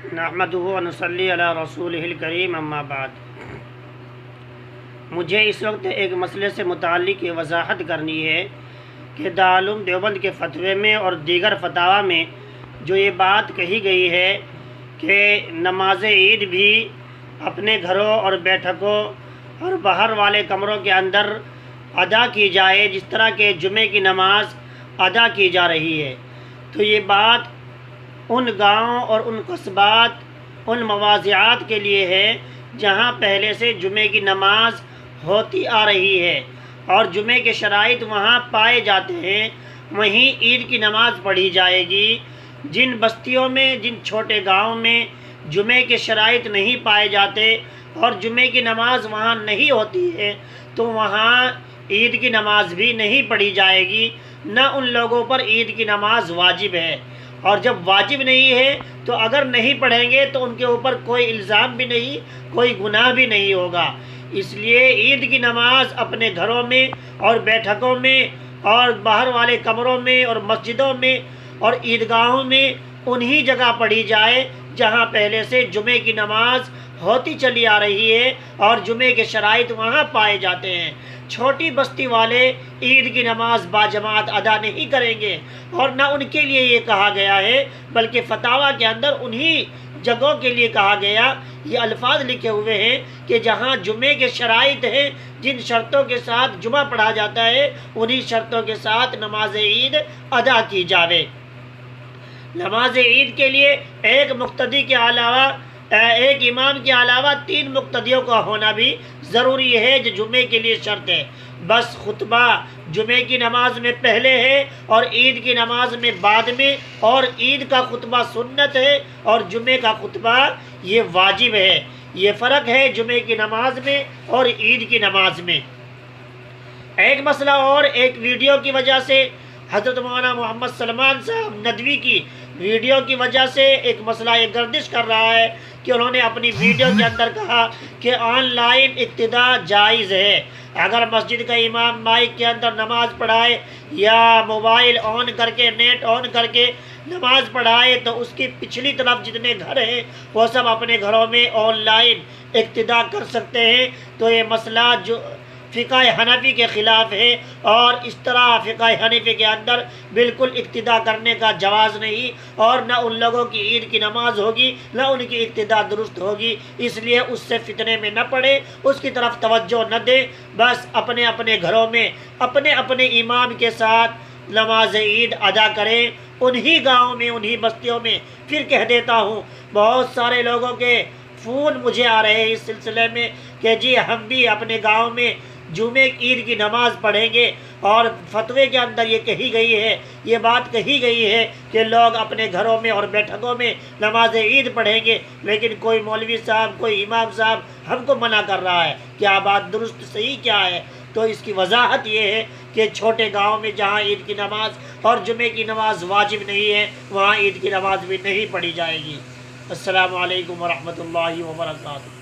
نحمدہ و نصلی علی رسولہ الکریم اما بعد۔ مجھے اس وقت ایک مسئلے سے متعلق یہ وضاحت کرنی ہے کہ دارالعلوم دیوبند کے فتوے میں اور دیگر فتاوی میں جو یہ بات کہی گئی ہے کہ نماز عید بھی اپنے گھروں اور بیٹھکوں اور باہر والے کمروں کے اندر ادا کی جائے جس طرح کہ جمعے کی نماز ادا کی جا رہی ہے، تو یہ بات ان گاؤں اور ان قصبات، ان مواضعات کے لیے ہے جہاں پہلے سے جمعے کی نماز ہوتی آ رہی ہے اور جمعے کے شرائط وہاں پائے جاتے ہیں، وہیں عید کی نماز پڑھی جائے گی۔ جن بستیوں میں، جن چھوٹے گاؤں میں جمعے کے شرائط نہیں پائے جاتے اور جمعے کی نماز وہاں نہیں ہوتی ہے تو وہاں عید کی نماز بھی نہیں پڑھی جائے گی، نہ ان لوگوں پر عید کی نماز واجب ہے۔ اور جب واجب نہیں ہے تو اگر نہیں پڑھیں گے تو ان کے اوپر کوئی الزام بھی نہیں، کوئی گناہ بھی نہیں ہوگا۔ اس لیے عید کی نماز اپنے گھروں میں اور بیٹھکوں میں اور باہر والے کمروں میں اور مسجدوں میں اور عیدگاہوں میں انہی جگہ پڑھی جائے جہاں پہلے سے جمعے کی نماز ہوتی چلی آ رہی ہے اور جمعے کے شرائط وہاں پائے جاتے ہیں۔ چھوٹی بستی والے عید کی نماز باجماعت ادا نہیں کریں گے، اور نہ ان کے لیے یہ کہا گیا ہے، بلکہ فتاویٰ کے اندر انہی جگہوں کے لیے کہا گیا، یہ الفاظ لکھے ہوئے ہیں کہ جہاں جمعے کے شرائط ہیں، جن شرطوں کے ساتھ جمعہ پڑھا جاتا ہے انہی شرطوں کے ساتھ نماز عید ادا کی جاوے۔ نماز عید کے لیے ایک مقتدی کے علاوہ، ایک امام کے علاوہ 3 مقتدیوں کا ہونا بھی ضروری ہے جو جمعے کے لیے شرط ہے۔ بس خطبہ جمعے کی نماز میں پہلے ہے اور عید کی نماز میں بعد میں، اور عید کا خطبہ سنت ہے اور جمعے کا خطبہ یہ واجب ہے۔ یہ فرق ہے جمعے کی نماز میں اور عید کی نماز میں۔ ایک مسئلہ اور، ایک ویڈیو کی وجہ سے حضرت مولانا محمد سلمان صاحب ندوی کی ویڈیو کی وجہ سے ایک مسئلہ یہ گردش کر رہا ہے کہ انہوں نے اپنی ویڈیو کے اندر کہا کہ آن لائن اقتداء جائز ہے۔ اگر مسجد کا امام مائک کے اندر نماز پڑھائے یا موبائل آن کر کے، نیٹ آن کر کے نماز پڑھائے تو اس کی پچھلی طرف جتنے گھر ہیں وہ سب اپنے گھروں میں آن لائن اقتداء کر سکتے ہیں۔ تو یہ مسئلہ جو فقہ حنفی کے خلاف ہے، اور اس طرح فقہ حنفی کے اندر بالکل اقتداء کرنے کا جواز نہیں، اور نہ ان لوگوں کی عید کی نماز ہوگی نہ ان کی اقتداء درست ہوگی۔ اس لیے اس سے فتنے میں نہ پڑے، اس کی طرف توجہ نہ دیں، بس اپنے اپنے گھروں میں اپنے اپنے امام کے ساتھ نماز عید ادا کریں، انہی گاؤں میں، انہی بستیوں میں۔ پھر کہہ دیتا ہوں، بہت سارے لوگوں کے فون مجھے آ رہے ہیں اس سلسلے میں کہ جی ہم بھی اپنے گاؤں میں جمعے عید کی نماز پڑھیں گے، اور فتوے کے اندر یہ کہی گئی ہے، یہ بات کہی گئی ہے کہ لوگ اپنے گھروں میں اور بیٹھکوں میں نماز عید پڑھیں گے، لیکن کوئی مولوی صاحب، کوئی امام صاحب ہم کو منع کر رہا ہے۔ کیا بات درست صحیح کیا ہے؟ تو اس کی وضاحت یہ ہے کہ چھوٹے گاؤں میں جہاں عید کی نماز اور جمعے کی نماز واجب نہیں ہے وہاں عید کی نماز بھی نہیں پڑھی جائے گی۔ السلام علیکم ورحمۃ اللہ وبرکاتہ۔